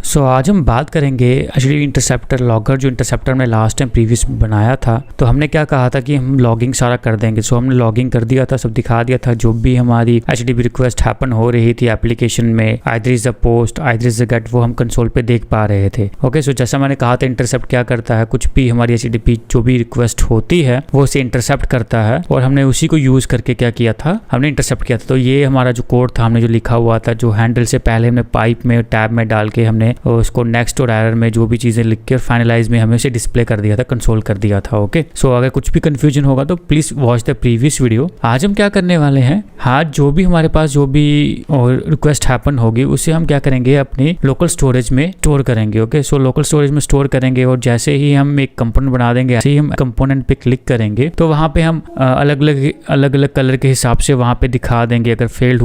सो आज हम बात करेंगे एचटीटीपी इंटरसेप्टर लॉगर, जो इंटरसेप्टर हमने लास्ट टाइम प्रीवियस बनाया था। तो हमने क्या कहा था कि हम लॉगिंग सारा कर देंगे। सो हमने लॉगिंग कर दिया था, सब दिखा दिया था, जो भी हमारी एचटीटीपी रिक्वेस्ट हैपन हो रही थी एप्लीकेशन में, either is the post either is the get, वो हम कंसोल पे देख पा रहे थे। ओके, सो जैसा मैंने कहा था इंटरसेप्ट क्या करता है, कुछ भी हमारी एचटीटीपी जो भी रिक्वेस्ट होती है वो उसे इंटरसेप्ट करता है, और हमने उसी को यूज करके क्या किया था, हमने इंटरसेप्ट किया था। तो ये हमारा जो कोड था, हमने जो लिखा हुआ था, जो हैंडल से पहले हमने पाइप में टैब में डाल के हमने उसको नेक्स्ट और एरर में जो भी चीजें लिख के फाइनलाइज में हमें उसे डिस्प्ले कर दिया था, कंसोल कर दिया था। ओके, सो अगर कुछ भी कंफ्यूजन होगा तो please watch the previous video. आज हम क्या करने वाले हैं, हाँ, जो भी हमारे पास जो भी रिक्वेस्ट हैपन होगी उसे हम क्या करेंगे, अपनी लोकल स्टोरेज में स्टोर करेंगे। ओके, सो लोकल स्टोरेज में स्टोर करेंगे, और जैसे ही हम एक कंपोनेंट बना देंगे, ऐसे ही हम कंपोनेंट पे क्लिक करेंगे तो वहां पे हम अलग अलग कलर के हिसाब से वहां पे दिखा देंगे। अगर फेल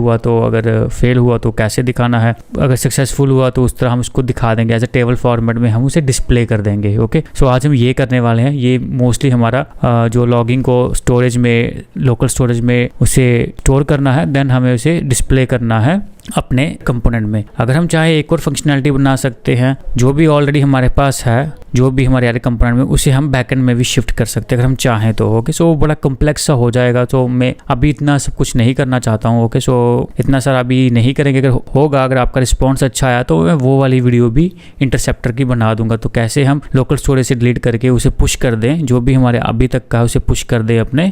हुआ तो कैसे दिखाना है, अगर सक्सेसफुल हुआ तो उस तरह हम उसको दिखा देंगे, एज अ टेबल फॉर्मेट में हम उसे डिस्प्ले कर देंगे। ओके, सो आज हम ये करने वाले हैं। ये मोस्टली हमारा जो लॉगिंग को स्टोरेज में, लोकल स्टोरेज में उसे स्टोर करना है, देन हमें उसे डिस्प्ले करना है अपने कंपोनेंट में। अगर हम चाहे एक और फंक्शनैलिटी बना सकते हैं, जो भी ऑलरेडी हमारे पास है, जो भी हमारे यार कंपोनेंट में, उसे हम बैकएंड में भी शिफ्ट कर सकते हैं अगर हम चाहें तो। ओके, सो बड़ा कम्प्लेक्स सा हो जाएगा, तो मैं अभी इतना सब कुछ नहीं करना चाहता हूँ। ओके, सो इतना सारा अभी नहीं करेंगे। अगर आपका रिस्पॉन्स अच्छा आया तो मैं वो वाली वीडियो भी इंटरसेप्टर की बना दूंगा। तो कैसे हम लोकल स्टोरेज से डिलीट करके उसे पुश कर दें, जो भी हमारे अभी तक का है उसे पुश कर दें अपने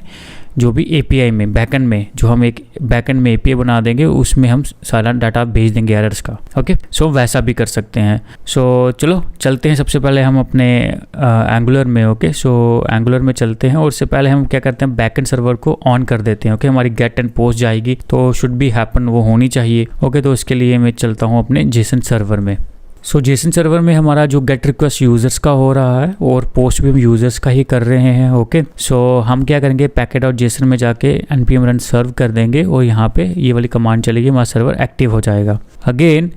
जो भी एपीआई में, बैकएंड में, जो हम एक बैकएंड में एपीआई बना देंगे, उसमें हम सारा डाटा भेज देंगे एरर्स का। ओके, सो वैसा भी कर सकते हैं। सो चलो चलते हैं, सबसे पहले हम अपने एंगुलर में। ओके, सो एंगुलर में चलते हैं, और उससे पहले हम क्या करते हैं, बैकएंड सर्वर को ऑन कर देते हैं। ओके, हमारी गेट एंड पोस्ट जाएगी तो शुड बी हैपन वो होनी चाहिए। ओके, तो इसके लिए मैं चलता हूँ अपने जेसन सर्वर में। सो जेसन सर्वर में हमारा जो गेट रिक्वेस्ट यूजर्स का हो रहा है और पोस्ट भी हम यूजर्स का ही कर रहे हैं। ओके, सो हम क्या करेंगे, पैकेट और जेसन में जाके npm रन सर्व कर देंगे, और यहाँ पे ये वाली कमांड चलेगी, हमारा सर्वर एक्टिव हो जाएगा। अगेन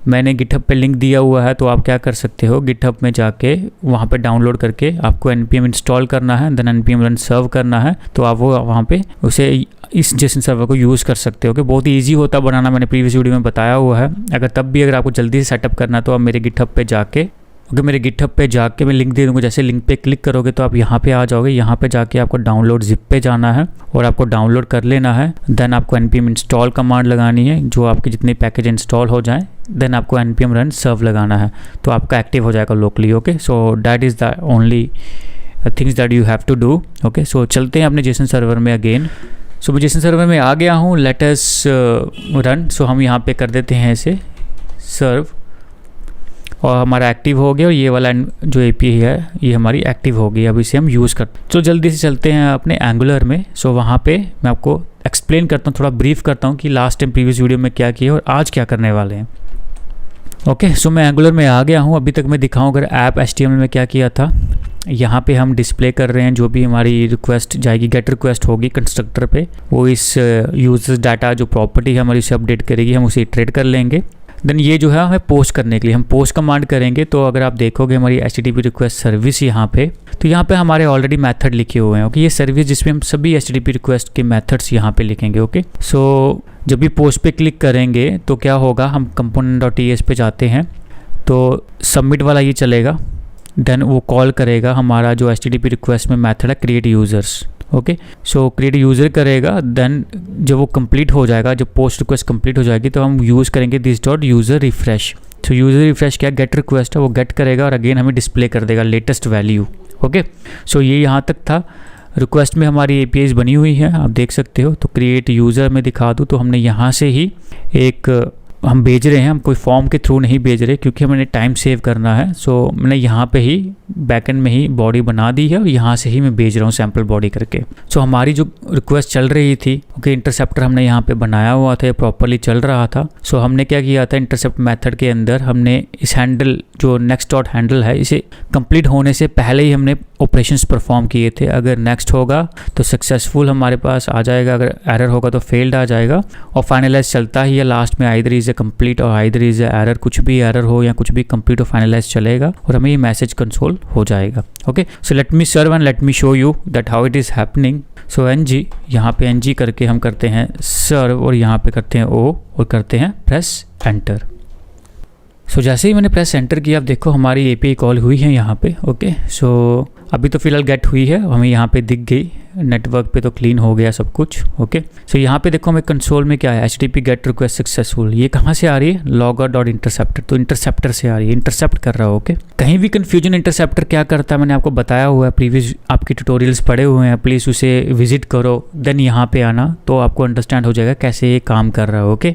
मैंने गिटहब पे लिंक दिया हुआ है, तो आप क्या कर सकते हो, गिटहब में जाके वहाँ पे डाउनलोड करके आपको npm इंस्टॉल करना है, देन npm रन सर्व करना है, तो आप वो वहाँ पे उसे इस जेसन सर्वर को यूज़ कर सकते हो। कि बहुत ही ईजी होता बनाना, मैंने प्रीवियस वीडियो में बताया हुआ है। अगर आपको जल्दी से सेटअप करना तो आप मेरे गिटहब पे जाके, मेरे गिटहब पे जाके मैं लिंक दे दूँगा, जैसे लिंक पे क्लिक करोगे तो आप यहाँ पे आ जाओगे। यहाँ पे जाके आपको डाउनलोड जिप पे जाना है और आपको डाउनलोड कर लेना है। देन आपको npm इंस्टॉल कमांड लगानी है, जो आपके जितने पैकेज इंस्टॉल हो जाएँ, देन आपको npm रन सर्व लगाना है, तो आपका एक्टिव हो जाएगा locally. Okay, so that is the only things that you have to do. Okay, so चलते हैं अपने जेसन सर्वर में अगेन। सो मैं जेसन सर्वर में आ गया हूँ, लेट अस रन। सो हम यहाँ पे कर देते हैं इसे सर्व, और हमारा एक्टिव हो गया, और ये वाला जो एपीआई है ये हमारी एक्टिव हो गई। अब इसे हम यूज़ करते हैं। तो जल्दी से चलते हैं अपने एंगुलर में। सो वहाँ पे मैं आपको एक्सप्लेन करता हूँ, थोड़ा ब्रीफ करता हूँ कि लास्ट टाइम प्रीवियस वीडियो में क्या किया और आज क्या करने वाले हैं। ओके, सो मैं एंगुलर में आ गया हूँ। अभी तक मैं दिखाऊँ अगर ऐप HTML में क्या किया था। यहाँ पे हम डिस्प्ले कर रहे हैं जो भी हमारी रिक्वेस्ट जाएगी, गेट रिक्वेस्ट होगी कंस्ट्रक्टर पे, वो इस यूजर्स डाटा जो प्रॉपर्टी है हमारी उसे अपडेट करेगी, हम उसे इटरेट कर लेंगे। देन ये जो है हमें पोस्ट करने के लिए हम पोस्ट कमांड करेंगे। तो अगर आप देखोगे हमारी HTTP रिक्वेस्ट सर्विस यहाँ पे, तो यहाँ पे हमारे ऑलरेडी मेथड लिखे हुए हैं। ओके, ये सर्विस जिसमें हम सभी HTTP रिक्वेस्ट के मेथड्स यहाँ पे लिखेंगे। ओके, सो जब भी पोस्ट पे क्लिक करेंगे तो क्या होगा, हम component.ts पे जाते हैं तो सबमिट वाला ये चलेगा, देन वो कॉल करेगा हमारा जो HTTP रिक्वेस्ट में मेथड है क्रिएट यूजर्स। ओके, सो क्रिएट यूज़र करेगा, देन जब वो कंप्लीट हो जाएगा, जब पोस्ट रिक्वेस्ट कंप्लीट हो जाएगी तो हम यूज़ करेंगे this dot user refresh. So user refresh क्या, गेट रिक्वेस्ट है, वो गेट करेगा और अगेन हमें डिस्प्ले कर देगा लेटेस्ट वैल्यू। ओके, सो ये यहाँ तक था। रिक्वेस्ट में हमारी APIs बनी हुई है, आप देख सकते हो। तो क्रिएट यूज़र में दिखा दूँ तो हमने यहाँ से ही एक हम भेज रहे हैं, हम कोई फॉर्म के थ्रू नहीं भेज रहे क्योंकि हमें टाइम सेव करना है। सो मैंने यहाँ पे ही बैकएंड में ही बॉडी बना दी है, और यहाँ से ही मैं भेज रहा हूँ सैम्पल बॉडी करके। सो हमारी जो रिक्वेस्ट चल रही थी, ओके, इंटरसेप्टर हमने यहाँ पे बनाया हुआ था, प्रॉपरली चल रहा था। सो हमने क्या किया था, इंटरसेप्ट मेथड के अंदर हमने इस हैंडल जो नेक्स्ट डॉट हैंडल है, इसे कंप्लीट होने से पहले ही हमने ऑपरेशंस परफॉर्म किए थे। अगर नेक्स्ट होगा तो सक्सेसफुल हमारे पास आ जाएगा, अगर एरर होगा तो फेल्ड आ जाएगा, और फाइनलाइज चलता ही है लास्ट में, आइदर इज ए कंप्लीट और आइदर इज ए एरर, कुछ भी एरर हो या कुछ भी कंप्लीट और फाइनलाइज चलेगा, और हमें ये मैसेज कंसोल हो जाएगा। Okay, so let me serve and let me show you that how it is happening. So NG, यहाँ पे NG करके हम करते हैं सर्व, और यहाँ पे करते हैं O और करते हैं प्रेस एंटर। सो जैसे ही मैंने प्रेस एंटर किया, आप देखो हमारी API कॉल हुई है यहाँ पे। ओके, सो अभी तो फिलहाल गेट हुई है, हमें यहाँ पे दिख गई, नेटवर्क पे तो क्लीन हो गया सब कुछ। ओके, सो यहाँ पे देखो हमें कंसोल में क्या है, HTTP गेट रिक्वेस्ट सक्सेसफुल। ये कहाँ से आ रही है, logger.interceptor, तो इंटरसेप्टर से आ रही है, इंटरसेप्ट कर रहा हो। ओके, कहीं भी कन्फ्यूजन, इंटरसेप्टर क्या करता है मैंने आपको बताया हुआ है, प्रीवियस आपके ट्यूटोरियल्स पड़े हुए हैं, प्लीज़ उसे विजिट करो, देन यहाँ पे आना तो आपको अंडरस्टैंड हो जाएगा कैसे ये काम कर रहा है। Okay,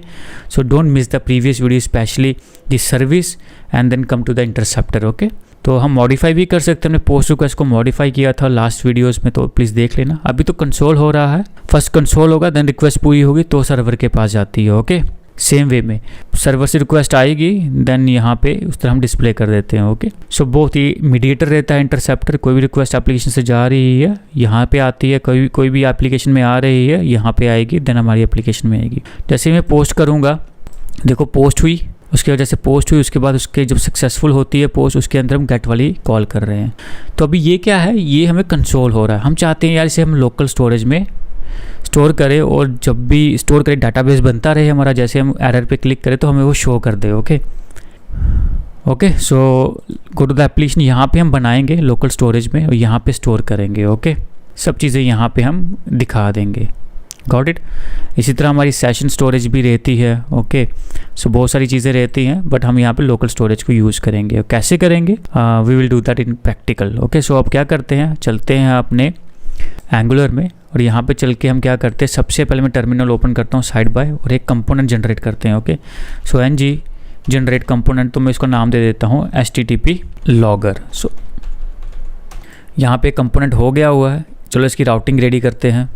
so don't miss the previous video, specially this service, and then come to the interceptor. Okay, तो हम मॉडिफाई भी कर सकते हैं, हमने पोस्ट रिक्वेस्ट को मॉडिफाई किया था लास्ट वीडियोस में, तो प्लीज़ देख लेना। अभी तो कंसोल हो रहा है, फर्स्ट कंसोल होगा, देन रिक्वेस्ट पूरी होगी तो सर्वर के पास जाती है। ओके, सेम वे में सर्वर से रिक्वेस्ट आएगी, देन यहाँ पे उस तरह हम डिस्प्ले कर देते हैं। ओके, सो बहुत ही मीडिएटर रहता है इंटरसेप्टर, कोई भी रिक्वेस्ट एप्लीकेशन से जा रही है यहाँ पे आती है, कोई भी एप्लीकेशन में आ रही है यहाँ पे आएगी, देन हमारी एप्लीकेशन में आएगी। जैसे मैं पोस्ट करूँगा, देखो पोस्ट हुई, उसकी वजह से पोस्ट हुई, उसके बाद उसके जब सक्सेसफुल होती है पोस्ट, उसके अंदर हम गेट वाली कॉल कर रहे हैं। तो अभी ये क्या है, ये हमें कंसोल हो रहा है, हम चाहते हैं यार इसे हम लोकल स्टोरेज में स्टोर करें, और जब भी स्टोर करें डाटाबेस बनता रहे हमारा, जैसे हम एरर पे क्लिक करें तो हमें वो शो कर दे। Okay okay, so go to the application, यहाँ पे हम बनाएंगे लोकल स्टोरेज में और यहाँ पे स्टोर करेंगे। ओके, सब चीज़ें यहाँ पे हम दिखा देंगे। Got it. इसी तरह हमारी सेशन स्टोरेज भी रहती है। ओके, सो बहुत सारी चीज़ें रहती हैं, बट हम यहाँ पे लोकल स्टोरेज को यूज़ करेंगे। कैसे करेंगे, we will do that in practical. Okay, so अब क्या करते हैं, चलते हैं अपने एंगुलर में, और यहाँ पे चल के हम क्या करते हैं, सबसे पहले मैं टर्मिनल ओपन करता हूँ साइड बाय, और एक कंपोनेंट जनरेट करते हैं। ओके, सो ng जनरेट कंपोनेंट, तो मैं इसको नाम दे देता हूँ HTTP logger। सो यहाँ पे कंपोनेंट हो गया हुआ है, चलो इसकी राउटिंग रेडी करते हैं।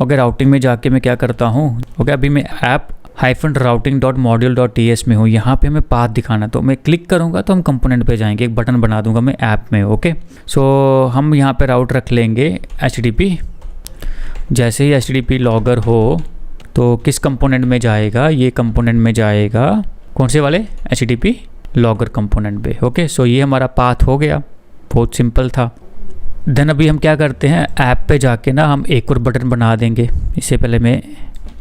ओके, राउटिंग में जाके मैं क्या करता हूँ, ओके अभी मैं app-routing.module.ts में हूँ, यहाँ पे हमें पाथ दिखाना, तो मैं क्लिक करूँगा तो हम कंपोनेंट पे जाएंगे, एक बटन बना दूंगा मैं ऐप में। ओके, सो हम यहाँ पे राउट रख लेंगे HTTP। जैसे ही HTTP logger हो तो किस कंपोनेंट में जाएगा, ये कंपोनेंट में जाएगा, कौन से वाले, HTTP logger कंपोनेंट पे। ओके, सो ये हमारा पाथ हो गया, बहुत सिंपल था। देन अभी हम क्या करते हैं, ऐप पे जाके ना हम एक और बटन बना देंगे। इससे पहले मैं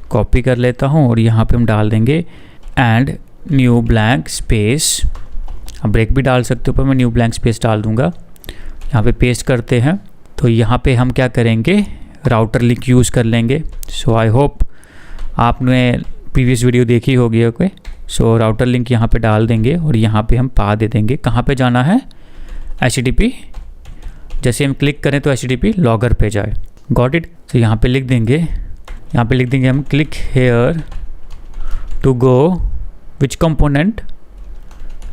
कॉपी कर लेता हूँ और यहाँ पे हम डाल देंगे एंड न्यू ब्लैंक स्पेस, आप ब्रेक भी डाल सकते हो, पर मैं न्यू ब्लैंक स्पेस डाल दूँगा। यहाँ पे पेस्ट करते हैं, तो यहाँ पे हम क्या करेंगे, राउटर लिंक यूज़ कर लेंगे। सो आई होप आपने प्रीवियस वीडियो देखी होगी। ओके, सो राउटर लिंक यहाँ पे डाल देंगे और यहाँ पे हम पा दे देंगे, कहाँ पे जाना है, HTTP। जैसे हम क्लिक करें तो HTTP logger पे जाए। Got it. तो यहाँ पे लिख देंगे, हम click here to go which component,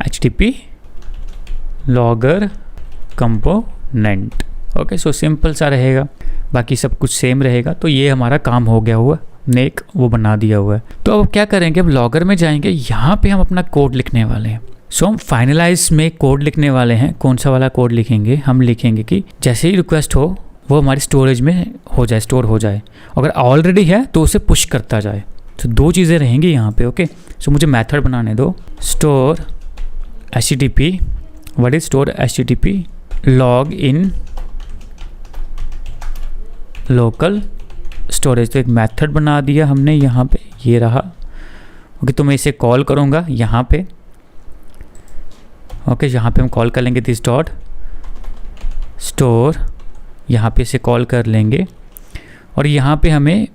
HTTP logger component. Okay, so simple सा रहेगा, बाकी सब कुछ सेम रहेगा। तो ये हमारा काम हो गया हुआ, ने एक वो बना दिया हुआ है। तो अब क्या करेंगे, अब लॉगर में जाएंगे, यहाँ पे हम अपना कोड लिखने वाले हैं। सो हम फाइनलाइज में कोड लिखने वाले हैं। कौन सा वाला कोड लिखेंगे, हम लिखेंगे कि जैसे ही रिक्वेस्ट हो वो हमारी स्टोरेज में हो जाए, स्टोर हो जाए, अगर ऑलरेडी है तो उसे पुश करता जाए। तो दो चीज़ें रहेंगी यहाँ पे। ओके, सो मुझे मेथड बनाने दो, store HTTP, what is store HTTP log in local storage. तो एक मेथड बना दिया हमने यहाँ पे, ये रहा। ओके, तो मैं इसे कॉल करूँगा यहाँ पे। ओके, यहाँ पे हम कॉल कर लेंगे दिस डॉट स्टोर, यहाँ पे इसे कॉल कर लेंगे। और यहाँ पे हमें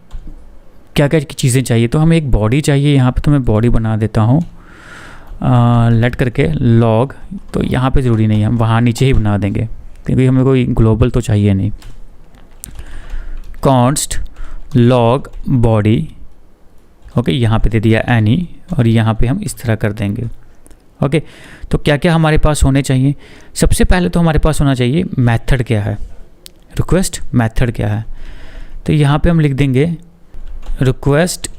क्या क्या चीज़ें चाहिए, तो हमें एक बॉडी चाहिए यहाँ पे, तो मैं बॉडी बना देता हूँ लेट करके लॉग। तो यहाँ पे ज़रूरी नहीं है, हम वहाँ नीचे ही बना देंगे क्योंकि हमें कोई ग्लोबल तो चाहिए नहीं। कॉन्स्ट लॉग बॉडी, ओके यहाँ पे दे दिया एनी, और यहाँ पे हम इस तरह कर देंगे। ओके, तो क्या क्या हमारे पास होने चाहिए, सबसे पहले तो हमारे पास होना चाहिए मेथड क्या है, रिक्वेस्ट मेथड क्या है। तो यहाँ पे हम लिख देंगे रिक्वेस्ट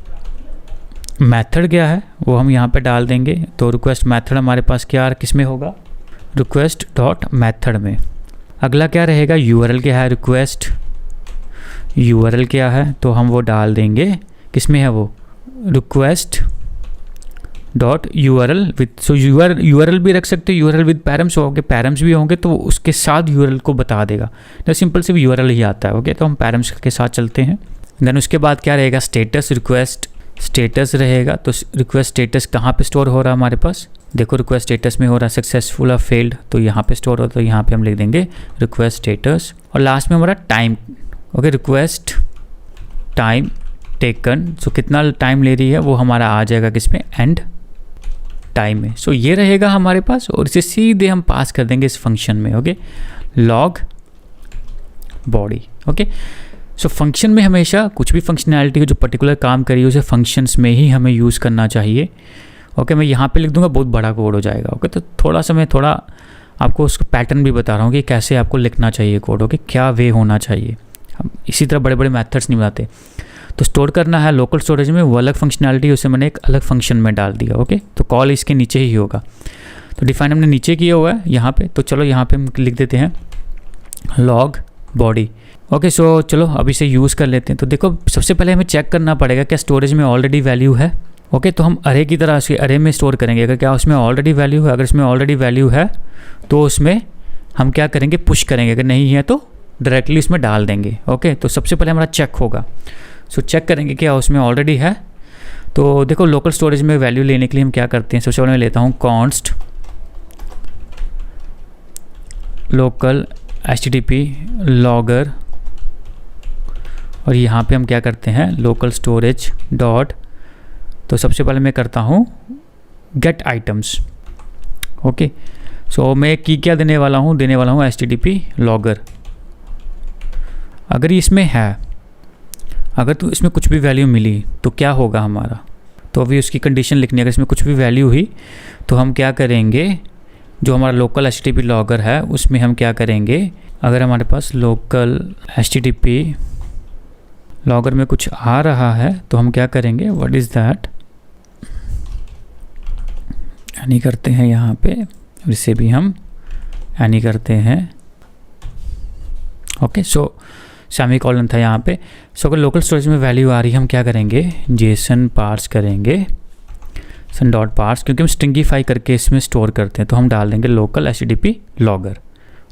मेथड क्या है, वो हम यहाँ पे डाल देंगे। तो रिक्वेस्ट मेथड हमारे पास क्या किस में होगा, रिक्वेस्ट डॉट मेथड में। अगला क्या रहेगा, यूआरएल क्या है, रिक्वेस्ट यूआरएल क्या है, तो हम वो डाल देंगे किस में है, वो request dot URL with. So URL भी रख सकते हो, यूआरएल विद पैरम्स होंगे, पैरम्स भी होंगे तो उसके साथ यूआरएल को बता देगा। तो सिंपल सिर्फ यूआरएल ही आता है। ओके, तो हम पैरम्स के साथ चलते हैं। देन उसके बाद क्या रहेगा, स्टेटस, रिक्वेस्ट स्टेटस रहेगा। तो रिक्वेस्ट स्टेटस कहाँ पे स्टोर हो रहा है हमारे पास, देखो रिक्वेस्ट स्टेटस में हो रहा है सक्सेसफुल और फेल्ड, तो यहाँ पे स्टोर हो, तो यहाँ पे हम लिख देंगे रिक्वेस्ट स्टेटस। और लास्ट में हमारा time, okay, request time taken, so कितना टाइम ले रही है वो हमारा आ जाएगा किसमें, एंड टाइम में। सो ये रहेगा हमारे पास, और इसे सीधे हम पास कर देंगे इस फंक्शन में, okay, log body. Okay, so function में हमेशा कुछ भी फंक्शनैलिटी जो पर्टिकुलर काम करी है उसे फंक्शंस में ही हमें यूज़ करना चाहिए। ओके, मैं यहाँ पे लिख दूंगा, बहुत बड़ा कोड हो जाएगा। ओके, तो थोड़ा सा मैं थोड़ा आपको उसका पैटर्न भी बता रहा हूँ कि कैसे आपको लिखना चाहिए कोड, ओके, क्या वे होना चाहिए। हम इसी तरह बड़े बड़े मेथड्स नहीं बनाते। तो स्टोर करना है लोकल स्टोरेज में, वो अलग फंक्शनैलिटी उसे मैंने एक अलग फंक्शन में डाल दिया। ओके, तो कॉल इसके नीचे ही होगा। तो डिफाइन हमने नीचे किया हुआ है यहाँ पे, तो चलो यहाँ पे हम लिख देते हैं लॉग बॉडी। ओके, सो चलो अब इसे यूज़ कर लेते हैं। तो देखो सबसे पहले हमें चेक करना पड़ेगा क्या स्टोरेज में ऑलरेडी वैल्यू है। ओके, तो हम अरे की तरह से अरे में स्टोर करेंगे। अगर क्या उसमें ऑलरेडी वैल्यू है, अगर इसमें ऑलरेडी वैल्यू है तो उसमें हम क्या करेंगे, पुश करेंगे। अगर नहीं है तो डायरेक्टली इसमें डाल देंगे। ओके, तो सबसे पहले हमारा चेक होगा। सो चेक करेंगे क्या उसमें ऑलरेडी है। तो देखो लोकल स्टोरेज में वैल्यू लेने के लिए हम क्या करते हैं, सबसे पहले मैं लेता हूँ कॉन्स्ट लोकल HTTP लॉगर, और यहाँ पे हम क्या करते हैं लोकल स्टोरेज डॉट, तो सबसे पहले मैं करता हूँ गेट आइटम्स। ओके, सो मैं की क्या देने वाला हूँ, देने वाला हूँ HTTP लॉगर। अगर इसमें है, अगर तो इसमें कुछ भी वैल्यू मिली तो क्या होगा हमारा, तो अभी उसकी कंडीशन लिखनी है। अगर इसमें कुछ भी वैल्यू हुई तो हम क्या करेंगे, जो हमारा लोकल HTTP लॉगर है उसमें हम क्या करेंगे, अगर हमारे पास लोकल HTTP लॉगर में कुछ आ रहा है तो हम क्या करेंगे, व्हाट इज़ दैट, एनी करते हैं यहाँ पे, इसे भी हम एनी करते हैं। ओके, सो सेमीकोलन था यहाँ पे। सो अगर लोकल स्टोरेज में वैल्यू आ रही है हम क्या करेंगे, जेसन पार्स करेंगे, सन डॉट पार्स, क्योंकि हम स्ट्रिंगीफाई करके इसमें स्टोर करते हैं तो हम डाल देंगे लोकल HTTP लॉगर।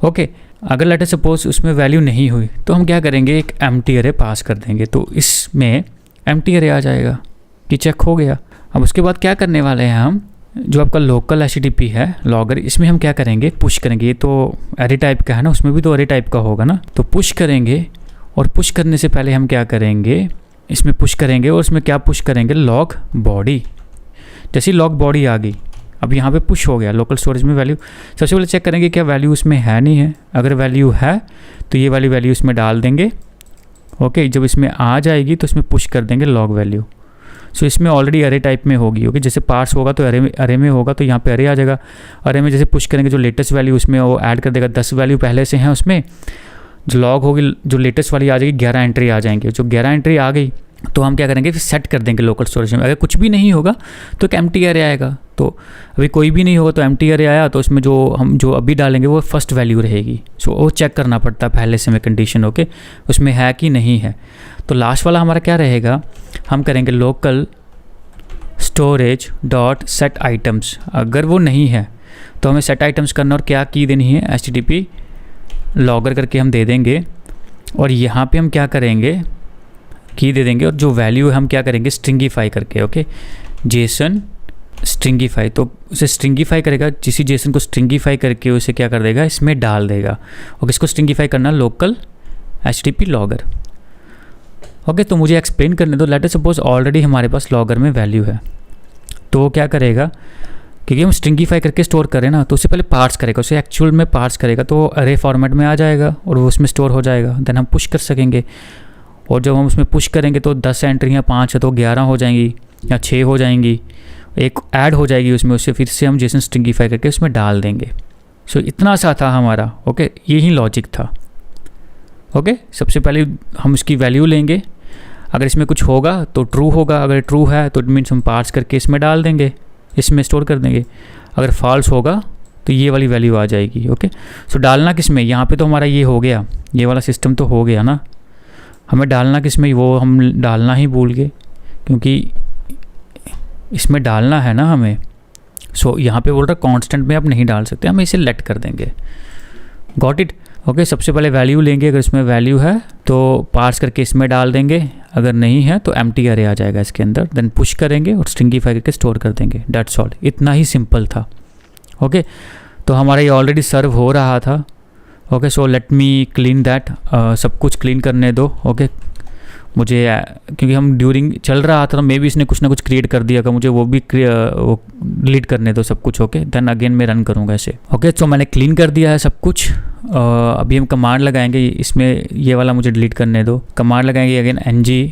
ओके, अगर लेट सपोज उसमें वैल्यू नहीं हुई तो हम क्या करेंगे, एक एम्प्टी अरे पास कर देंगे, तो इसमें एम्प्टी अरे आ जाएगा कि चेक हो गया। अब उसके बाद क्या करने वाले हैं हम, जो आपका लोकल HTTP है लॉगर, इसमें हम क्या करेंगे, पुश करेंगे। ये तो अरे टाइप का है ना, उसमें भी तो अरे टाइप का होगा ना, तो पुश करेंगे। और पुश करने से पहले हम क्या करेंगे, इसमें पुश करेंगे और इसमें क्या पुश करेंगे, लॉग बॉडी। जैसे लॉग बॉडी आ गई, अब यहाँ पे पुश हो गया लोकल स्टोरेज में वैल्यू। सबसे पहले चेक करेंगे क्या वैल्यू उसमें है नहीं है। अगर वैल्यू है तो ये वाली वैल्यू इसमें डाल देंगे। ओके, जब इसमें आ जाएगी तो इसमें पुश कर देंगे लॉग वैल्यू। सो इसमें ऑलरेडी अरे टाइप में होगी। ओके, जैसे पार्स होगा तो अरे में होगा, तो यहाँ पे अरे आ जाएगा। अरे में जैसे पुश करेंगे जो लेटेस्ट वैल्यू उसमें वो ऐड कर देगा। 10 वैल्यू पहले से हैं उसमें, जो लॉग होगी जो लेटेस्ट वाली आ जाएगी 11 एंट्री आ जाएंगे। जो 11 एंट्री आ गई तो हम क्या करेंगे, फिर सेट कर देंगे लोकल स्टोरेज में। अगर कुछ भी नहीं होगा तो एक एम्प्टी अरे आएगा। तो अभी कोई भी नहीं होगा तो एम्प्टी अरे आया, तो उसमें जो अभी डालेंगे वो फर्स्ट वैल्यू रहेगी। सो वो चेक करना पड़ता है पहले से में कंडीशन, ओके, उसमें है कि नहीं है। तो लास्ट वाला हमारा क्या रहेगा, हम करेंगे local storage dot set items. अगर वो नहीं है तो हमें सेट आइटम्स करना और क्या की देनी है, HTTP लॉगर करके हम दे देंगे। और यहाँ पे हम क्या करेंगे, की दे देंगे, और जो वैल्यू है हम क्या करेंगे, स्ट्रिंगीफाई करके। ओके, जेसन स्ट्रिंगीफाई, तो उसे स्ट्रिंगीफाई करेगा, जिसी जेसन को स्ट्रिंगीफाई करके उसे क्या कर देगा, इसमें डाल देगा। और इसको स्ट्रिंगीफाई करना लोकल HTTP लॉगर। ओके, तो मुझे एक्सप्लेन करने दो। लेट अस सपोज ऑलरेडी हमारे पास लॉगर में वैल्यू है, तो वो क्या करेगा, क्योंकि हम स्ट्रिंगीफाई करके स्टोर करें ना, तो उससे पहले पार्ट्स करेगा, उसे एक्चुअल में पार्ट्स करेगा, तो अरे फॉर्मेट में आ जाएगा और वो उसमें स्टोर हो जाएगा। देन हम पुश कर सकेंगे, और जब हम उसमें पुश करेंगे तो 10 एंट्रियाँ 5 है तो 11 हो जाएंगी या 6 हो जाएंगी, एक ऐड हो जाएगी उसमें, उससे फिर से हम जेसन स्ट्रिंगीफाई करके उसमें डाल देंगे। सो इतना सा था हमारा। ओके, यही लॉजिक था। ओके, सबसे पहले हम इसकी वैल्यू लेंगे, अगर इसमें कुछ होगा तो ट्रू होगा, अगर ट्रू है तो इट मीन्स हम पार्स करके इसमें डाल देंगे, इसमें स्टोर कर देंगे। अगर फॉल्स होगा तो ये वाली वैल्यू आ जाएगी। ओके, सो डालना किस में, यहाँ पे तो हमारा ये हो गया, ये वाला सिस्टम तो हो गया ना, हमें डालना किस में, वो हम डालना ही भूल गए, क्योंकि इसमें डालना है ना हमें। सो यहाँ पे बोल रहा कांस्टेंट में आप नहीं डाल सकते, हम इसे लेट कर देंगे। Got it. ओके, सबसे पहले वैल्यू लेंगे, अगर इसमें वैल्यू है तो पार्स करके इसमें डाल देंगे, अगर नहीं है तो एम्प्टी अरे आ जाएगा इसके अंदर, देन पुश करेंगे और स्ट्रिंगीफाई करके स्टोर कर देंगे। दैट्स ऑल, इतना ही सिंपल था। ओके, तो हमारा ये ऑलरेडी सर्व हो रहा था। Okay, so let me clean that, सब कुछ क्लीन करने दो। ओके, मुझे क्योंकि हम ड्यूरिंग चल रहा था, मे भी इसने कुछ ना कुछ क्रिएट कर दिया, मुझे वो भी वो डिलीट करने दो सब कुछ। ओके, देन अगेन मैं रन करूँगा ऐसे। ओके, सो मैंने क्लीन कर दिया है सब कुछ। अभी हम कमांड लगाएंगे, इसमें ये वाला मुझे डिलीट करने दो। कमांड लगाएंगे अगेन ng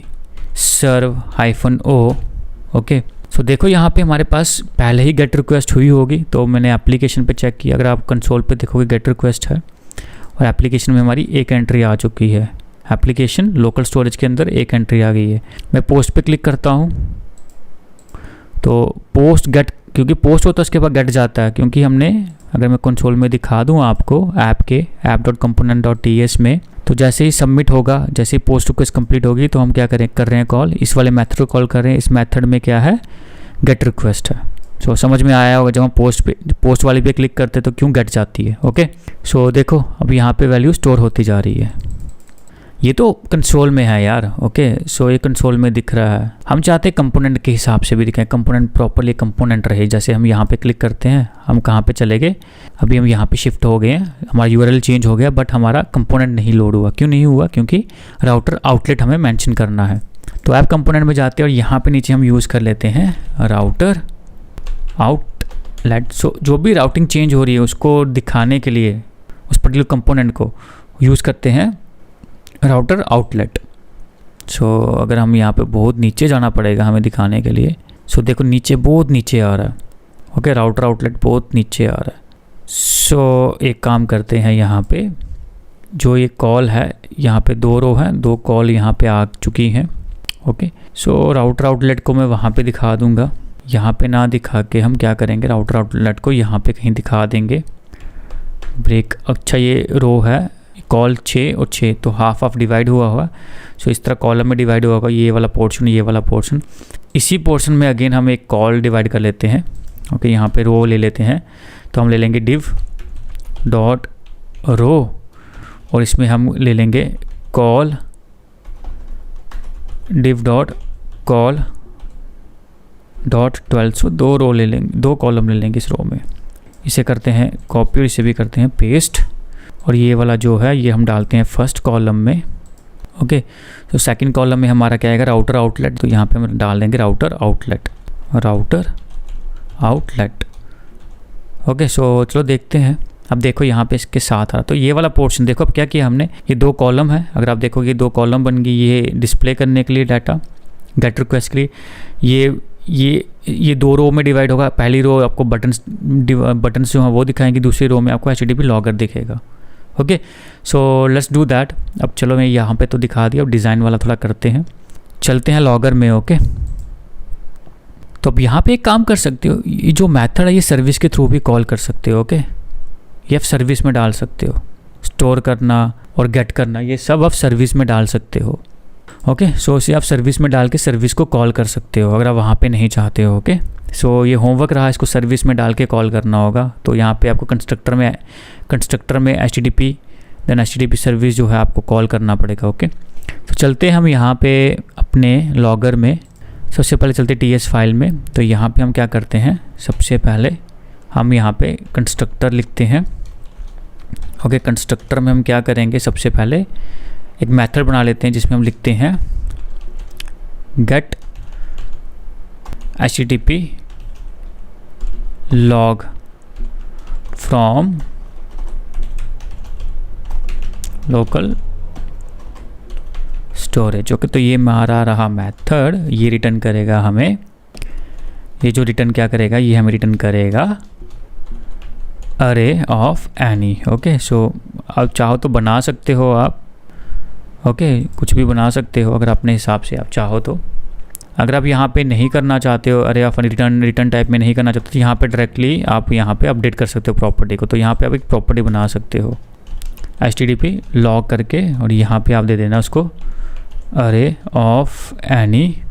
serve-o। ओके, सो देखो यहाँ पे हमारे पास पहले ही गेट रिक्वेस्ट हुई होगी, तो मैंने एप्लीकेशन पे चेक किया, अगर आप कंसोल पे देखोगे गेट रिक्वेस्ट है और एप्लीकेशन में हमारी एक एंट्री आ चुकी है। एप्लीकेशन लोकल स्टोरेज के अंदर एक एंट्री आ गई है। मैं पोस्ट पे क्लिक करता हूँ तो पोस्ट गेट, क्योंकि पोस्ट होता है उसके बाद गेट जाता है, क्योंकि हमने, अगर मैं कंसोल में दिखा दूँ आपको ऐप के app.component.ts में, तो जैसे ही सबमिट होगा, जैसे ही पोस्ट रिक्वेस्ट कंप्लीट होगी तो हम क्या कर रहे हैं कॉल, इस वाले मेथड को कॉल कर रहे हैं। इस मेथड में क्या है, गेट रिक्वेस्ट है। सो समझ में आया होगा, जब हम पोस्ट वाली पे क्लिक करते तो क्यों गेट जाती है। ओके, सो देखो अब यहाँ पे वैल्यू स्टोर होती जा रही है। ये तो कंसोल में है यार। ओके, सो ये कंसोल में दिख रहा है। हम चाहते हैं कंपोनेंट के हिसाब से भी दिखाएं, कंपोनेंट प्रॉपरली कंपोनेंट रहे। जैसे हम यहाँ पे क्लिक करते हैं, हम कहाँ पे चले गए, अभी हम यहाँ पे शिफ्ट हो गए हैं, हमारा यूआरएल चेंज हो गया, बट हमारा कंपोनेंट नहीं लोड हुआ। क्यों नहीं हुआ, क्योंकि राउटर आउटलेट हमें मेंशन करना है। तो ऐप कंपोनेंट में जाते हैं और यहाँ पे नीचे हम यूज़ कर लेते हैं राउटर आउटलेट। सो जो भी राउटिंग चेंज हो रही है उसको दिखाने के लिए उस पर्टिकुलर कंपोनेंट को यूज़ करते हैं राउटर आउटलेट। सो अगर हम यहाँ पे बहुत नीचे जाना पड़ेगा हमें दिखाने के लिए। सो देखो नीचे, बहुत नीचे आ रहा है। ओके, राउटर आउटलेट बहुत नीचे आ रहा है। सो एक काम करते हैं, यहाँ पे जो ये कॉल है, यहाँ पे 2 रो हैं, 2 कॉल यहाँ पे आ चुकी हैं। ओके, सो राउटर आउटलेट को मैं वहाँ पे दिखा दूँगा, यहाँ पे ना दिखा के हम क्या करेंगे, राउटर आउटलेट को यहाँ पे कहीं दिखा देंगे। ब्रेक, अच्छा ये रो है कॉल 6 और 6, तो हाफ डिवाइड हुआ। सो इस तरह कॉलम में डिवाइड हुआ होगा, ये वाला पोर्शन, ये वाला पोर्शन। इसी पोर्शन में अगेन हम एक कॉल डिवाइड कर लेते हैं। ओके, यहाँ पे रो ले लेते हैं, तो हम ले लेंगे div डॉट रो और इसमें हम ले लेंगे call div dot call dot 12। सो 2 रो ले लेंगे, 2 कॉलम ले लेंगे इस रो में। इसे करते हैं कॉपी और इसे भी करते हैं पेस्ट, और ये वाला जो है ये हम डालते हैं फर्स्ट कॉलम में। ओके, तो सेकंड कॉलम में हमारा क्या आएगा, राउटर आउटलेट, तो यहाँ पे हम डाल देंगे राउटर आउटलेट। ओके, सो चलो देखते हैं। अब देखो यहाँ पे इसके साथ आ रहा, तो ये वाला पोर्शन देखो। अब क्या किया हमने, ये 2 कॉलम है, अगर आप देखोगे ये 2 कॉलम बन गई, ये डिस्प्ले करने के लिए डाटा गेट रिक्वेस्ट के लिए। ये 2 रो में डिवाइड होगा। पहली रो आपको बटन्स जो हैं वो दिखाएंगी, दूसरी रो में आपको HTTP लॉगर दिखेगा। Okay, so let's do that. अब चलो मैं यहाँ पे तो दिखा दिया, अब डिज़ाइन वाला थोड़ा करते हैं, चलते हैं लॉगर में। ओके, तो अब यहाँ पे एक काम कर सकते हो, ये जो मेथड है ये सर्विस के थ्रू भी कॉल कर सकते हो। ओके, ये आप सर्विस में डाल सकते हो, स्टोर करना और गेट करना ये सब आप सर्विस में डाल सकते हो। ओके, सो इसे आप सर्विस में डाल के सर्विस को कॉल कर सकते हो अगर आप वहाँ पे नहीं चाहते हो। ओके, सो ये होमवर्क रहा, इसको सर्विस में डाल के कॉल करना होगा। तो यहाँ पे आपको कंस्ट्रक्टर में HTTP देन HTTP सर्विस जो है आपको कॉल करना पड़ेगा। ओके, तो चलते हैं हम यहाँ पे अपने लॉगर में। सबसे पहले चलते TS फाइल में, तो यहाँ पे हम क्या करते हैं, सबसे पहले हम यहाँ पे कंस्ट्रक्टर लिखते हैं। ओके, कंस्ट्रक्टर में हम क्या करेंगे, सबसे पहले एक मेथड बना लेते हैं जिसमें हम लिखते हैं get HTTP log from local storage. Okay, तो ये हमारा रहा मेथड, ये रिटर्न करेगा हमें, ये जो रिटर्न क्या करेगा, ये हमें रिटर्न करेगा अरे ऑफ एनी। ओके, सो आप चाहो तो बना सकते हो आप। ओके, कुछ भी बना सकते हो अगर अपने हिसाब से आप चाहो तो। अगर आप यहाँ पे नहीं करना चाहते हो, अरे आप रिटर्न टाइप में नहीं करना चाहते, तो यहाँ पे डायरेक्टली आप यहाँ पे अपडेट कर सकते हो प्रॉपर्टी को। तो यहाँ पे आप एक प्रॉपर्टी बना सकते हो HTTP लॉग करके, और यहाँ पे आप दे देना उसको अरे ऑफ एनी,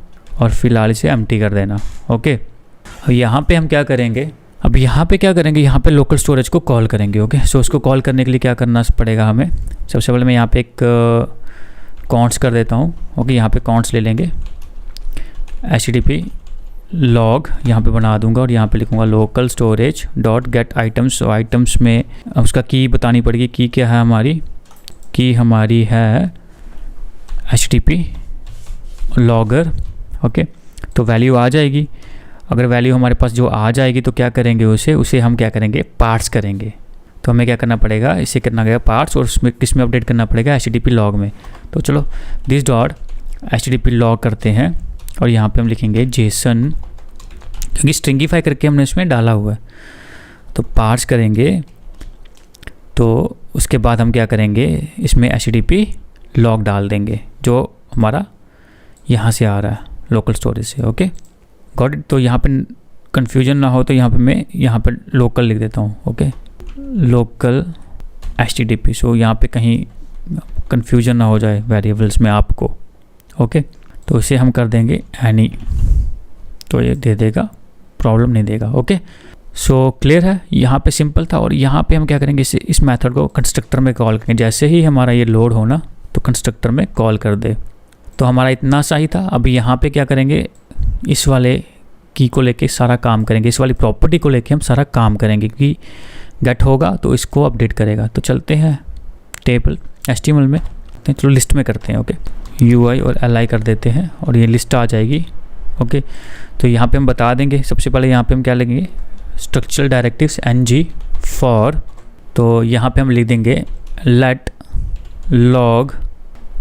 और फिलहाल इसे एम्प्टी कर देना। ओके, अब यहाँ पे हम क्या करेंगे, अब यहाँ पे क्या करेंगे, यहाँ पे लोकल स्टोरेज को कॉल करेंगे। ओके, सो उसको कॉल करने के लिए क्या करना पड़ेगा हमें, सबसे पहले मैं यहाँ पे एक कॉन्ट्स कर देता हूँ। ओके, यहाँ पे कॉन्ट्स ले लेंगे, HTTP लॉग यहाँ पे बना दूंगा और यहाँ पे लिखूँगा local storage dot get items. So items में उसका की बतानी पड़ेगी, की क्या है हमारी, की हमारी है HTTP लॉगर। ओके, तो वैल्यू आ जाएगी। अगर वैल्यू हमारे पास जो आ जाएगी तो क्या करेंगे, उसे हम क्या करेंगे, पार्ट्स करेंगे। तो हमें क्या करना पड़ेगा, इसे करना गया पार्ट्स, और उसमें किस में अपडेट करना पड़ेगा, HTTP लॉग में। तो चलो दिस डॉट HTTP लॉग करते हैं और यहाँ पे हम लिखेंगे जेसन, क्योंकि स्ट्रिंगिफाई करके हमने इसमें डाला हुआ है। तो पार्ट्स करेंगे, तो उसके बाद हम क्या करेंगे, इसमें HTTP लॉग डाल देंगे जो हमारा यहाँ से आ रहा है लोकल स्टोरेज से। Okay, got it. तो यहाँ पे कन्फ्यूजन ना हो तो यहाँ पे मैं यहाँ पे लोकल लिख देता हूँ। Okay, local HTTP। सो यहाँ पे कहीं कन्फ्यूजन ना हो जाए वेरिएबल्स में आपको। ओके, तो इसे हम कर देंगे एनी, तो ये दे देगा, प्रॉब्लम नहीं देगा। ओके, सो क्लियर है, यहाँ पे सिंपल था। और यहाँ पे हम क्या करेंगे, इस मेथड को कंस्ट्रक्टर में कॉल करेंगे। जैसे ही हमारा ये लोड होना तो कंस्ट्रक्टर में कॉल कर दे। तो हमारा इतना सा ही था। अभी यहाँ पे क्या करेंगे, इस वाले की को लेके सारा काम करेंगे, इस वाली प्रॉपर्टी को लेके हम सारा काम करेंगे, क्योंकि गेट होगा तो इसको अपडेट करेगा। तो चलते हैं टेबल HTML में, चलो लिस्ट में करते हैं। ओके, UI और LI कर देते हैं और ये लिस्ट आ जाएगी। ओके, तो यहाँ पे हम बता देंगे, सबसे पहले यहाँ पे हम क्या लेंगे, स्ट्रक्चरल डायरेक्टिव्स ng फॉर। तो यहाँ पे हम लिख देंगे लेट लॉग,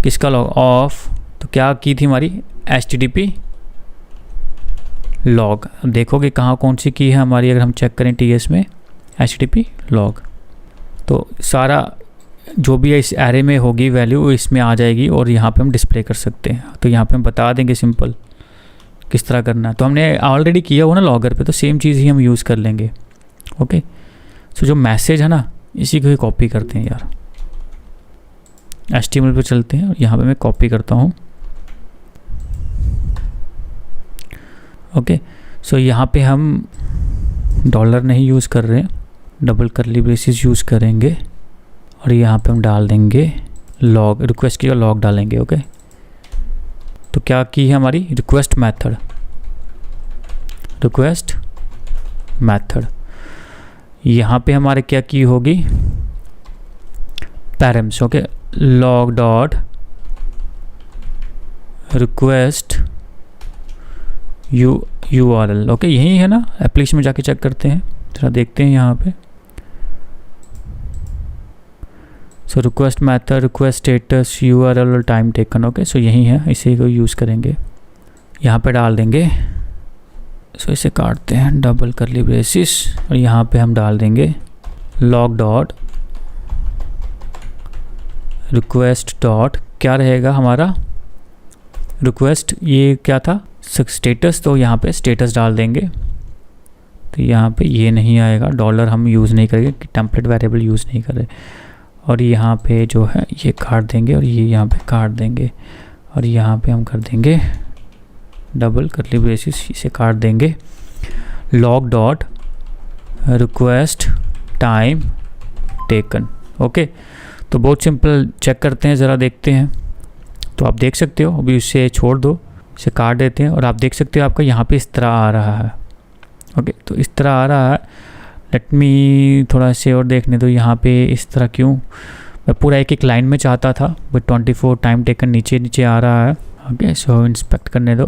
किसका लॉग, ऑफ। तो क्या की थी हमारी, HTTP लॉग। अब देखोगे कहाँ कौन सी की है हमारी, अगर हम चेक करें TS में HTTP लॉग, तो सारा जो भी इस एरे में होगी वैल्यू इसमें आ जाएगी और यहाँ पे हम डिस्प्ले कर सकते हैं। तो यहाँ पे हम बता देंगे सिंपल किस तरह करना है। तो हमने ऑलरेडी किया हुआ ना लॉगर पे, तो सेम चीज़ ही हम यूज़ कर लेंगे। ओके, सो जो मैसेज है ना, इसी को ही कॉपी करते हैं यार। HTML पे चलते हैं और यहाँ पे मैं कॉपी करता हूँ। ओके, सो यहाँ पे हम डॉलर नहीं यूज़ कर रहे हैं, डबल करली ब्रेसेस यूज़ करेंगे और यहाँ पे हम डाल देंगे लॉग, रिक्वेस्ट की लॉग डालेंगे। ओके, तो क्या की है हमारी, रिक्वेस्ट मेथड, रिक्वेस्ट मेथड। यहाँ पे हमारे क्या की होगी, params. Okay, log dot request URL। Okay, यही है ना, एप्लीकेशन में जाके चेक करते हैं, जरा देखते हैं यहाँ पे। So request method, request status, URL और टाइम टेकन। ओके, सो यही है, इसी को यूज़ करेंगे, यहाँ पे डाल देंगे। सो इसे काटते हैं, डबल करली ब्रेसिस, और यहाँ पे हम डाल देंगे लॉग डॉट रिक्वेस्ट डॉट, क्या रहेगा हमारा रिक्वेस्ट, ये क्या था स्टेटस, तो यहाँ पे स्टेटस डाल देंगे। तो यहाँ पे ये नहीं आएगा, डॉलर हम यूज़ नहीं करेंगे, टेम्पलेट वेरिएबल यूज़ नहीं कर रहे। और यहाँ पे जो है ये काट देंगे और ये यहाँ पे काट देंगे और यहाँ पे हम कर देंगे डबल करली ब्रेसिस, इसे काट देंगे log dot request time taken. Okay, तो बहुत सिंपल, चेक करते हैं, ज़रा देखते हैं। तो आप देख सकते हो, अभी इसे छोड़ दो, इसे काट देते हैं और आप देख सकते हो आपका यहाँ पे इस तरह आ रहा है। ओके, तो इस तरह आ रहा है। लेट मी थोड़ा से और देखने दो, यहाँ पे इस तरह क्यों, मैं पूरा एक एक लाइन में चाहता था, बट 24 टाइम टेकन नीचे नीचे आ रहा है। ओके, सो इंस्पेक्ट करने दो,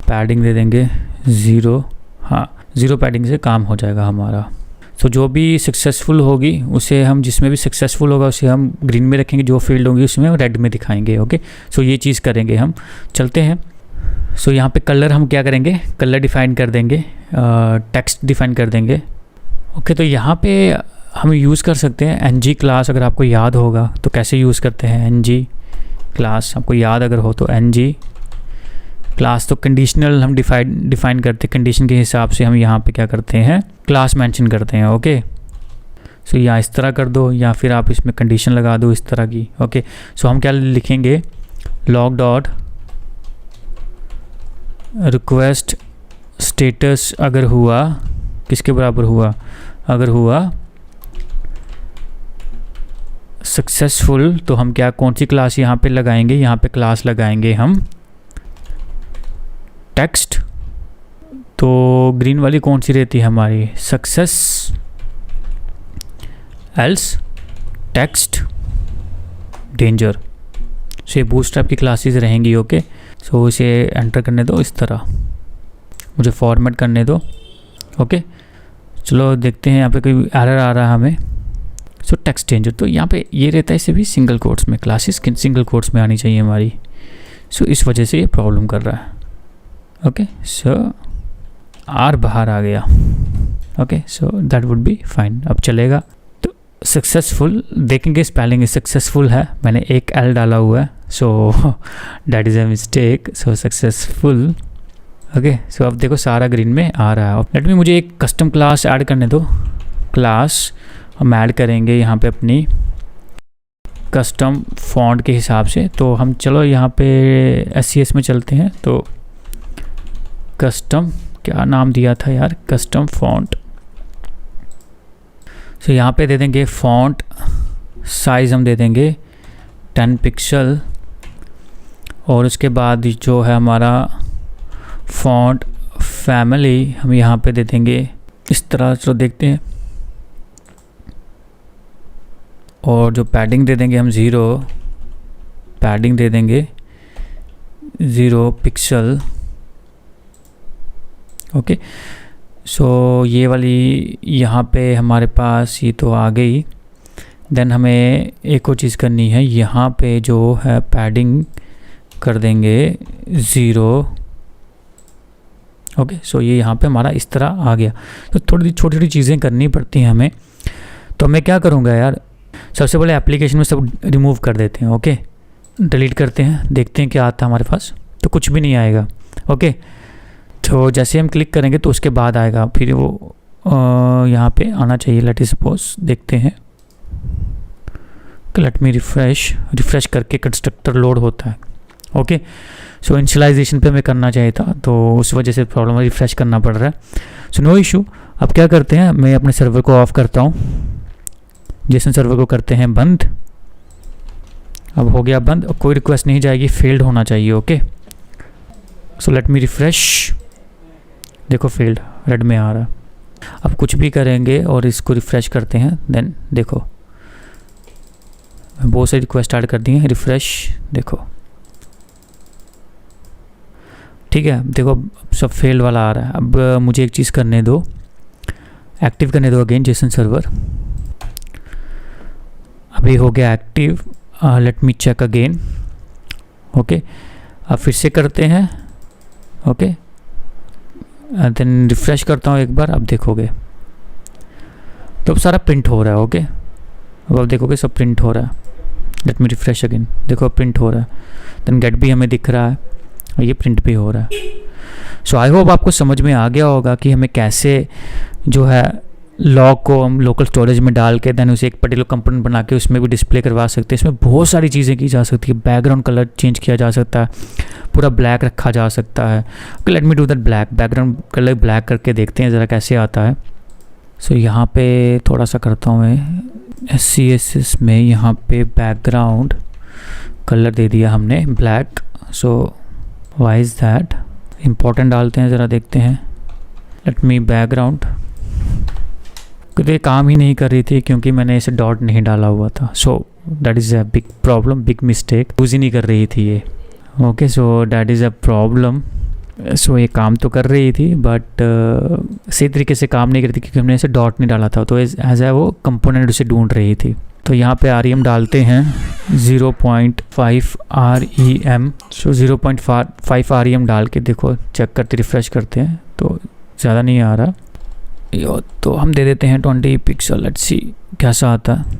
पैडिंग दे देंगे 0। हाँ, 0 पैडिंग से काम हो जाएगा हमारा। तो जो भी सक्सेसफुल होगी उसे हम, जिसमें भी सक्सेसफुल होगा उसे हम ग्रीन में रखेंगे, जो फील्ड होंगी उसमें रेड में दिखाएंगे। ओके, सो ये चीज़ करेंगे हम। चलते हैं। सो यहाँ पे कलर हम क्या करेंगे, कलर डिफाइन कर देंगे, टेक्स्ट डिफाइन कर देंगे। ओके, तो यहाँ पे हम यूज़ कर सकते हैं ng क्लास, अगर आपको याद होगा तो कैसे यूज़ करते हैं ng क्लास, आपको याद अगर हो तो ng क्लास। तो कंडीशनल हम डिफाइन करते हैं, कंडीशन के हिसाब से हम यहाँ पे क्या करते हैं, क्लास मेंशन करते हैं। ओके, सो या इस तरह कर दो या फिर आप इसमें कंडीशन लगा दो इस तरह की। ओके, सो हम क्या लिखेंगे, लॉग डॉट रिक्वेस्ट स्टेटस अगर हुआ किसके बराबर हुआ? अगर हुआ सक्सेसफुल तो हम क्या, कौन सी क्लास यहाँ पे लगाएंगे? यहाँ पे क्लास लगाएंगे हम टेक्स्ट। तो ग्रीन वाली कौन सी रहती है हमारी? Success, else, text, danger. So ये बूटस्ट्रैप की क्लासेस रहेंगी। ओके, सो इसे एंटर करने दो, इस तरह मुझे फॉर्मेट करने दो। ओके, चलो देखते हैं यहाँ पे कोई एरर आ रहा है हमें। सो टेक्स्ट डेंजर, तो यहाँ पे ये रहता है, इसे भी सिंगल कोट्स में, क्लासेस सिंगल कोट्स में आनी चाहिए हमारी। सो इस वजह से ये प्रॉब्लम कर रहा है। ओके, सो आर बाहर आ गया। Okay, so that would be fine, अब चलेगा। तो सक्सेसफुल देखेंगे, स्पेलिंग सक्सेसफुल है, मैंने एक एल डाला हुआ है, so that is a mistake. So successful. Okay, so अब देखो सारा ग्रीन में आ रहा है। लेट मी, मुझे एक कस्टम क्लास ऐड करने दो। क्लास हम ऐड करेंगे यहाँ पे अपनी कस्टम फॉन्ट के हिसाब से। तो हम चलो यहाँ पे SCS में चलते हैं। तो कस्टम, क्या नाम दिया था यार, कस्टम फॉन्ट। सो यहाँ पे दे देंगे फॉन्ट साइज़, हम दे देंगे 10 पिक्सल। और उसके बाद जो है हमारा फॉन्ट फैमिली हम यहाँ पे दे देंगे इस तरह। चलो देखते हैं। और जो पैडिंग दे देंगे हम 0, पैडिंग दे देंगे 0 पिक्सल। ओके, सो ये वाली यहाँ पे हमारे पास ये तो आ गई। देन हमें एक और चीज़ करनी है, यहाँ पे जो है पैडिंग कर देंगे 0। ओके, सो ये यहाँ पे हमारा इस तरह आ गया। तो थोड़ी छोटी छोटी चीज़ें करनी पड़ती हैं हमें। तो मैं क्या करूँगा यार, सबसे पहले एप्लीकेशन में सब रिमूव कर देते हैं। ओके, डिलीट करते हैं, देखते हैं क्या आता है हमारे पास। तो कुछ भी नहीं आएगा। ओके, तो जैसे हम क्लिक करेंगे तो उसके बाद आएगा, फिर वो यहाँ पे आना चाहिए। लेट सपोज देखते हैं, लेट मी रिफ्रेश करके कंस्ट्रक्टर लोड होता है। ओके, सो इनिशियलाइजेशन पे हमें करना चाहिए था, तो उस वजह से प्रॉब्लम है, रिफ्रेश करना पड़ रहा है। So no issue. अब क्या करते हैं, मैं अपने सर्वर को ऑफ करता हूँ, जेसन सर्वर को करते हैं बंद। अब हो गया बंद, कोई रिक्वेस्ट नहीं जाएगी, फेल्ड होना चाहिए। ओके, सो लेट मी रिफ्रेश, देखो फेल्ड रेड में आ रहा है। अब कुछ भी करेंगे और इसको रिफ्रेश करते हैं, देन देखो बहुत सारी रिक्वेस्ट ऐड कर दी हैं। रिफ्रेश देखो, ठीक है, देखो सब फेल्ड वाला आ रहा है। अब मुझे एक चीज़ करने दो, एक्टिव करने दो अगेन जेसन सर्वर। अभी हो गया active, let me check again. Okay, अब फिर से करते हैं। ओके, देन रिफ्रेश करता हूँ एक बार, अब देखोगे तो अब सारा प्रिंट हो रहा है। ओके, अब देखोगे सब प्रिंट हो रहा है। लेट मी रिफ्रेश अगेन, देखो प्रिंट हो रहा है। देन गेट भी हमें दिख रहा है और ये प्रिंट भी हो रहा है। सो आई होप आपको समझ में आ गया होगा कि हमें कैसे जो है लॉग को हम लोकल स्टोरेज में डाल के देन उसे एक पर्टिकुलर कंपोनेंट बना के उसमें भी डिस्प्ले करवा सकते हैं। इसमें बहुत सारी चीज़ें की जा सकती है। बैकग्राउंड कलर चेंज किया जा सकता है, पूरा ब्लैक रखा जा सकता है। Okay, let me do that black, background colour black करके देखते हैं ज़रा कैसे आता है। सो यहाँ पे थोड़ा सा करता हूँ मैं SCSS में, यहाँ पे बैकग्राउंड कलर दे दिया हमने black. So why is that, important डालते हैं ज़रा देखते हैं। लेट मी बैकग्राउंड, क्योंकि काम ही नहीं कर रही थी क्योंकि मैंने इसे डॉट नहीं डाला हुआ था। So that is a big problem, big mistake, use ही नहीं कर रही थी ये। Okay, so that is a problem. So ये काम तो कर रही थी बट सही तरीके से काम नहीं कर रही थी क्योंकि हमने इसे डॉट नहीं डाला था। तो एज है वो कंपोनेंट उसे ढूंढ रही थी। तो यहाँ पे REM डालते हैं 0.5 REM। सो 0.5 REM डाल के देखो चेक करते, रिफ्रेश करते हैं तो ज़्यादा नहीं आ रहा। तो हम दे देते हैं 20 पिक्सल, लेट्स सी कैसा आता है।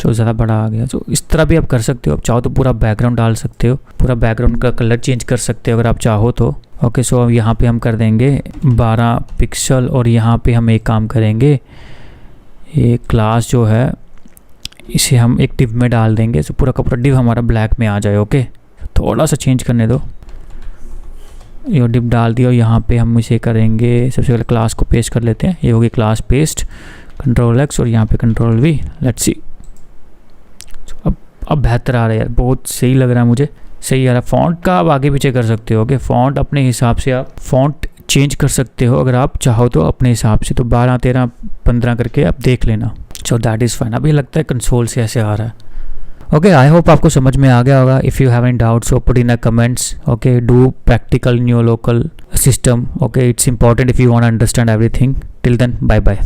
तो ज़्यादा बड़ा आ गया। तो इस तरह भी आप कर सकते हो, आप चाहो तो पूरा बैकग्राउंड डाल सकते हो, पूरा बैकग्राउंड का कलर चेंज कर सकते हो अगर आप चाहो तो। ओके, सो अब यहाँ पे हम कर देंगे 12 पिक्सल और यहाँ पे हम एक काम करेंगे, ये क्लास जो है इसे हम एक डिव में डाल देंगे। सो पूरा का पूरा डिव हमारा ब्लैक में आ जाए। ओके, थोड़ा सा चेंज करने दो। ये डिप डाल दिया और यहाँ पे हम इसे करेंगे, सबसे पहले क्लास को पेस्ट कर लेते हैं। ये होगी क्लास पेस्ट, Ctrl+X और यहाँ पे Ctrl+V। लेट्स सी, अब बेहतर आ रहा है यार, बहुत सही लग रहा है मुझे, सही आ रहा है। फ़ॉन्ट का आप आगे पीछे कर सकते हो, ओके, फ़ॉन्ट अपने हिसाब से आप फ़ॉन्ट चेंज कर सकते हो अगर आप चाहो तो अपने हिसाब से, तो 12, 13, 15 करके आप देख लेना। सो दैट इज़ फाइन। अभी लगता है कंसोल से ऐसे आ रहा है। ओके, आई होप आपको समझ में आ गया होगा। If you have any doubts so put in the comments. Okay, do practical in your local system. Okay, it's important if you want to understand everything. Till then, bye bye.